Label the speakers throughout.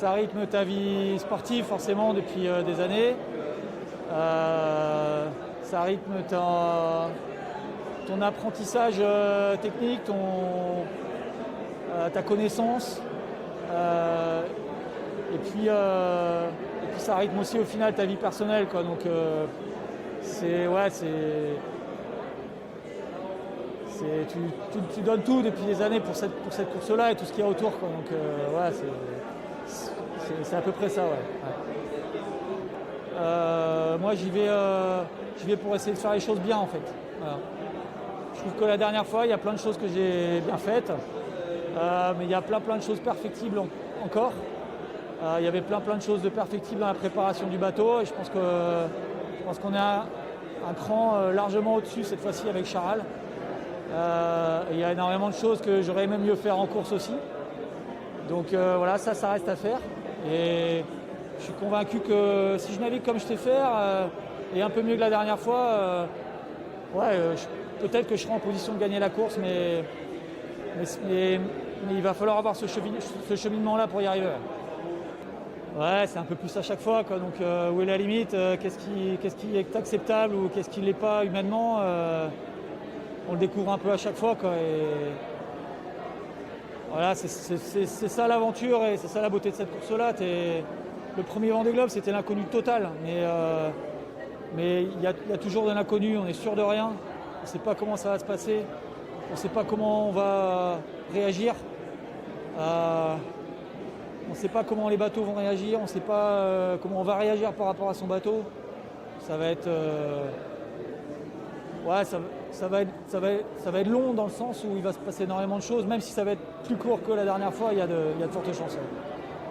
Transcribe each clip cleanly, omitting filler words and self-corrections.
Speaker 1: ça rythme ta vie sportive forcément depuis des années. Ça rythme ton apprentissage technique, ta connaissance. Et puis ça rythme aussi au final ta vie personnelle, quoi. Donc tu donnes tout depuis des années pour cette course-là et tout ce qu'il y a autour, quoi. Donc c'est à peu près ça, ouais. Moi j'y vais pour essayer de faire les choses bien, en fait. Voilà. Je trouve que la dernière fois, il y a plein de choses que j'ai bien faites, mais il y a plein de choses perfectibles encore. Il y avait plein de choses de perfectibles dans la préparation du bateau, et je pense qu'on est un cran largement au-dessus cette fois-ci avec Charal. Il y a énormément de choses que j'aurais aimé mieux faire en course aussi. Donc voilà, ça reste à faire. Et je suis convaincu que si je navigue comme je sais faire, et un peu mieux que la dernière fois, peut-être que je serai en position de gagner la course, mais il va falloir avoir ce cheminement-là pour y arriver. Ouais, c'est un peu plus à chaque fois, quoi. Donc où est la limite, qu'est-ce qui est acceptable ou qu'est-ce qui ne l'est pas humainement, on le découvre un peu à chaque fois, quoi. Et voilà, c'est ça l'aventure et c'est ça la beauté de cette course-là. Le premier Vendée Globe, c'était l'inconnu total, mais il y a toujours de l'inconnu, on est sûr de rien, on ne sait pas comment ça va se passer, on ne sait pas comment on va réagir. On ne sait pas comment les bateaux vont réagir, on ne sait pas comment on va réagir par rapport à son bateau. Ça va être, ça va être long dans le sens où il va se passer énormément de choses, même si ça va être plus court que la dernière fois, il y a de fortes chances.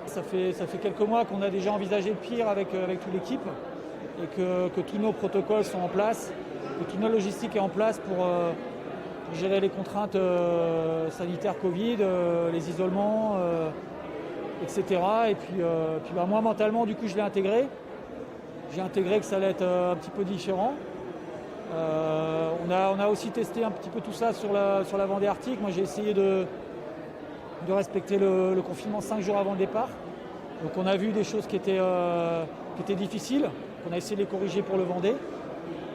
Speaker 1: Ça fait quelques mois qu'on a déjà envisagé le pire avec toute l'équipe et que tous nos protocoles sont en place, que toute notre logistique est en place pour gérer les contraintes sanitaires Covid, les isolements, etc. Et puis moi mentalement du coup je l'ai intégré. J'ai intégré que ça allait être un petit peu différent. On a aussi testé un petit peu tout ça sur la Vendée Arctique. Moi j'ai essayé de respecter le confinement 5 jours avant le départ. Donc on a vu des choses qui étaient difficiles, qu'on a essayé de les corriger pour le Vendée.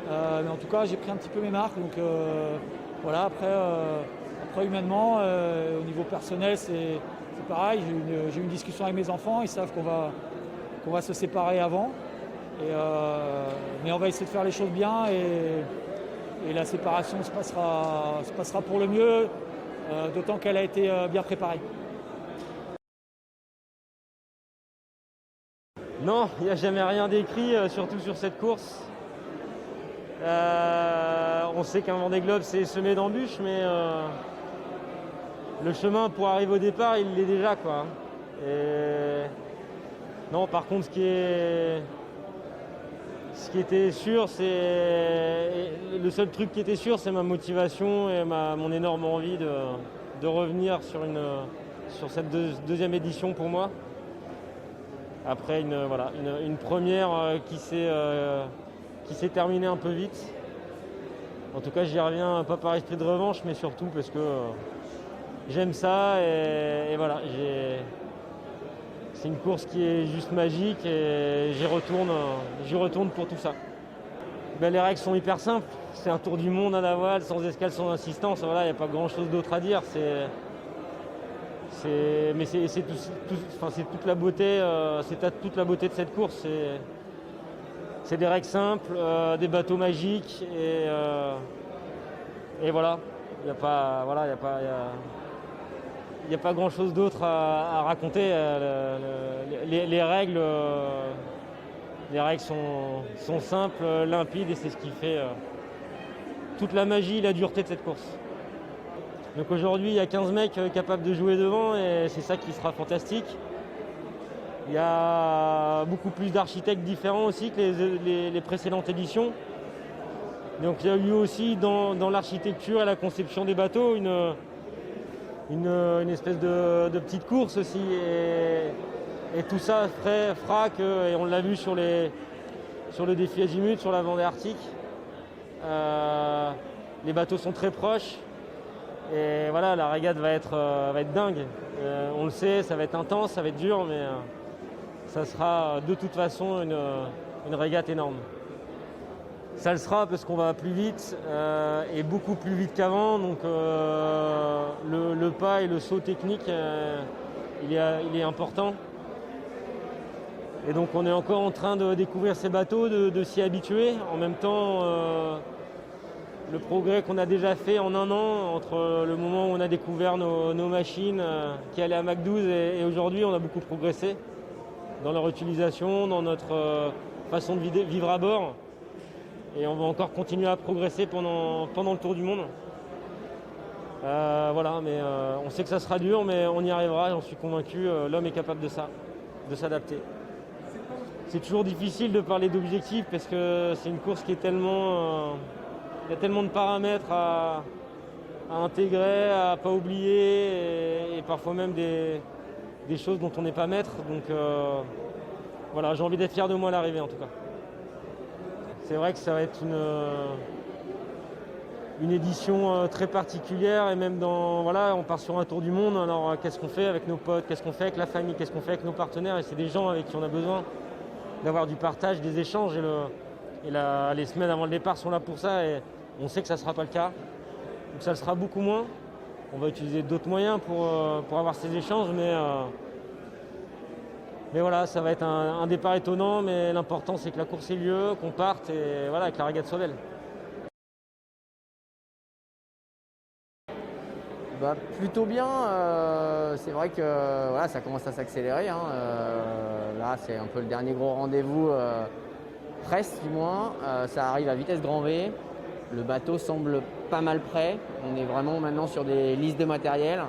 Speaker 1: Mais en tout cas j'ai pris un petit peu mes marques. Donc voilà, après humainement, au niveau personnel c'est pareil. J'ai eu une discussion avec mes enfants, ils savent qu'on va se séparer avant. Mais on va essayer de faire les choses bien et la séparation se passera pour le mieux, d'autant qu'elle a été bien préparée.
Speaker 2: Non, il n'y a jamais rien d'écrit, surtout sur cette course. On sait qu'un Vendée Globe c'est semé d'embûches, mais le chemin pour arriver au départ, il l'est déjà, quoi. Et non, par contre, ce qui était sûr, le seul truc qui était sûr, c'est ma motivation et mon énorme envie de revenir sur cette deuxième édition pour moi. Après une première qui s'est terminée un peu vite. En tout cas, j'y reviens pas par esprit de revanche, mais surtout parce que j'aime ça et voilà. C'est une course qui est juste magique et j'y retourne pour tout ça. Les règles sont hyper simples. C'est un tour du monde à la voile, sans escale, sans insistance. Voilà, il n'y a pas grand-chose d'autre à dire. Mais c'est toute la beauté. C'est toute la beauté de cette course. C'est des règles simples, des bateaux magiques et voilà. Il n'y a pas grand-chose d'autre à raconter. Les règles sont simples, limpides et c'est ce qui fait toute la magie et la dureté de cette course. Donc aujourd'hui, il y a 15 mecs capables de jouer devant et c'est ça qui sera fantastique. Il y a beaucoup plus d'architectes différents aussi que les précédentes éditions. Donc il y a eu aussi dans l'architecture et la conception des bateaux une espèce de petite course aussi. Et tout ça fera que, et on l'a vu sur le défi Azimut, sur la Vendée Arctique, les bateaux sont très proches. Et voilà, la régate va être dingue. On le sait, ça va être intense, ça va être dur, ça sera de toute façon une régate énorme. Ça le sera parce qu'on va plus vite et beaucoup plus vite qu'avant. Donc le pas et le saut technique, il est important. Et donc on est encore en train de découvrir ces bateaux, de s'y habituer. En même temps, le progrès qu'on a déjà fait en un an, entre le moment où on a découvert nos machines qui allaient à Mach 12 et aujourd'hui, on a beaucoup progressé dans leur utilisation, dans notre façon de vivre à bord. Et on va encore continuer à progresser pendant le tour du monde. Voilà, mais on sait que ça sera dur, mais on y arrivera, j'en suis convaincu. L'homme est capable de ça, de s'adapter. C'est toujours difficile de parler d'objectifs parce que c'est une course qui est tellement... il y a tellement de paramètres à intégrer, à pas oublier et parfois même des choses dont on n'est pas maître. Donc voilà, j'ai envie d'être fier de moi à l'arrivée en tout cas. C'est vrai que ça va être une édition très particulière et même on part sur un tour du monde. Alors qu'est-ce qu'on fait avec nos potes, qu'est-ce qu'on fait avec la famille, qu'est-ce qu'on fait avec nos partenaires? Et c'est des gens avec qui on a besoin d'avoir du partage, des échanges les semaines avant le départ sont là pour ça et on sait que ça ne sera pas le cas. Donc ça le sera beaucoup moins. On va utiliser d'autres moyens pour avoir ces échanges, mais voilà, ça va être un départ étonnant, mais l'important c'est que la course ait lieu, qu'on parte et voilà, que la régate soit belle.
Speaker 3: Plutôt bien, c'est vrai que voilà, ça commence à s'accélérer. Là, c'est un peu le dernier gros rendez-vous, presque du moins. Ça arrive à vitesse grand V. Le bateau semble pas mal prêt. On est vraiment maintenant sur des listes de matériel.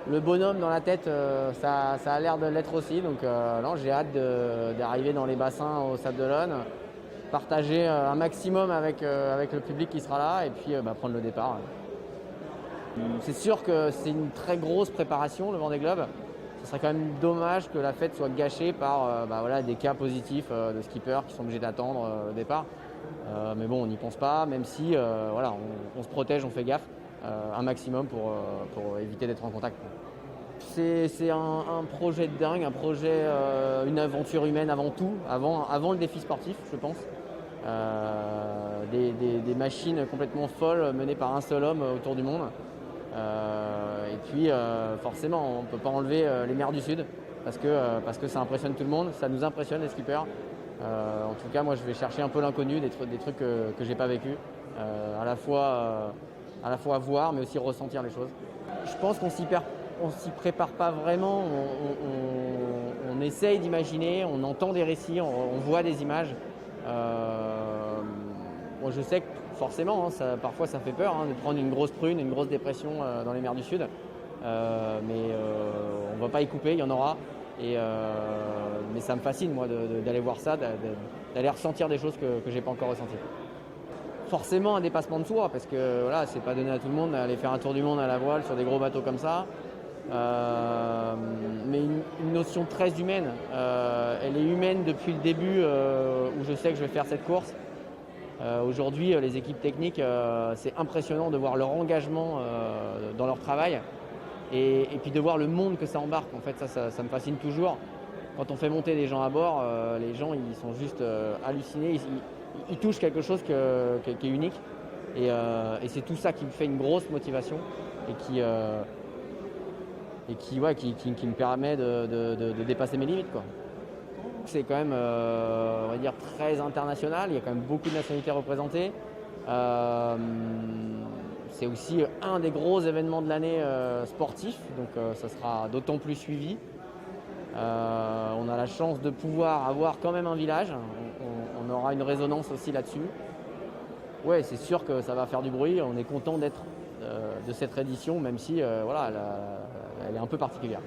Speaker 3: Le bonhomme dans la tête, ça a l'air de l'être aussi. Donc là, j'ai hâte d'arriver dans les bassins au Sable d'Olonne, partager un maximum avec le public qui sera là et puis prendre le départ. C'est sûr que c'est une très grosse préparation, le Vendée Globe. Ce serait quand même dommage que la fête soit gâchée par des cas positifs de skippers qui sont obligés d'attendre le départ. Mais bon, on n'y pense pas, même si on se protège, on fait gaffe un maximum pour éviter d'être en contact. C'est un projet de dingue, un projet, une aventure humaine avant tout, avant le défi sportif, je pense. Des machines complètement folles menées par un seul homme autour du monde. Et puis forcément on ne peut pas enlever les mers du Sud parce que ça impressionne tout le monde, ça nous impressionne les skippers. En tout cas moi je vais chercher un peu l'inconnu, des trucs que j'ai pas vécu, à la fois voir mais aussi ressentir les choses. Je pense qu'on s'y prépare pas vraiment, on essaye d'imaginer, on entend des récits, on voit des images. Moi je sais que forcément, parfois ça fait peur de prendre une grosse prune, une grosse dépression dans les mers du Sud. Mais on ne va pas y couper, il y en aura. Mais ça me fascine moi d'aller voir ça, d'aller ressentir des choses que je n'ai pas encore ressenties. Forcément un dépassement de soi, parce que voilà, c'est pas donné à tout le monde d'aller faire un tour du monde à la voile sur des gros bateaux comme ça. Mais une notion très humaine. Elle est humaine depuis le début où je sais que je vais faire cette course. Aujourd'hui, les équipes techniques, c'est impressionnant de voir leur engagement dans leur travail et puis de voir le monde que ça embarque. En fait, ça me fascine toujours. Quand on fait monter des gens à bord, les gens ils sont juste hallucinés. Ils touchent quelque chose qui est unique. Et c'est tout ça qui me fait une grosse motivation et qui me permet de dépasser mes limites, quoi. C'est quand même, on va dire, très international. Il y a quand même beaucoup de nationalités représentées. C'est aussi un des gros événements de l'année sportif, donc ça sera d'autant plus suivi. On a la chance de pouvoir avoir quand même un village. On aura une résonance aussi là-dessus. Ouais, c'est sûr que ça va faire du bruit. On est content d'être de cette édition, même si elle est un peu particulière.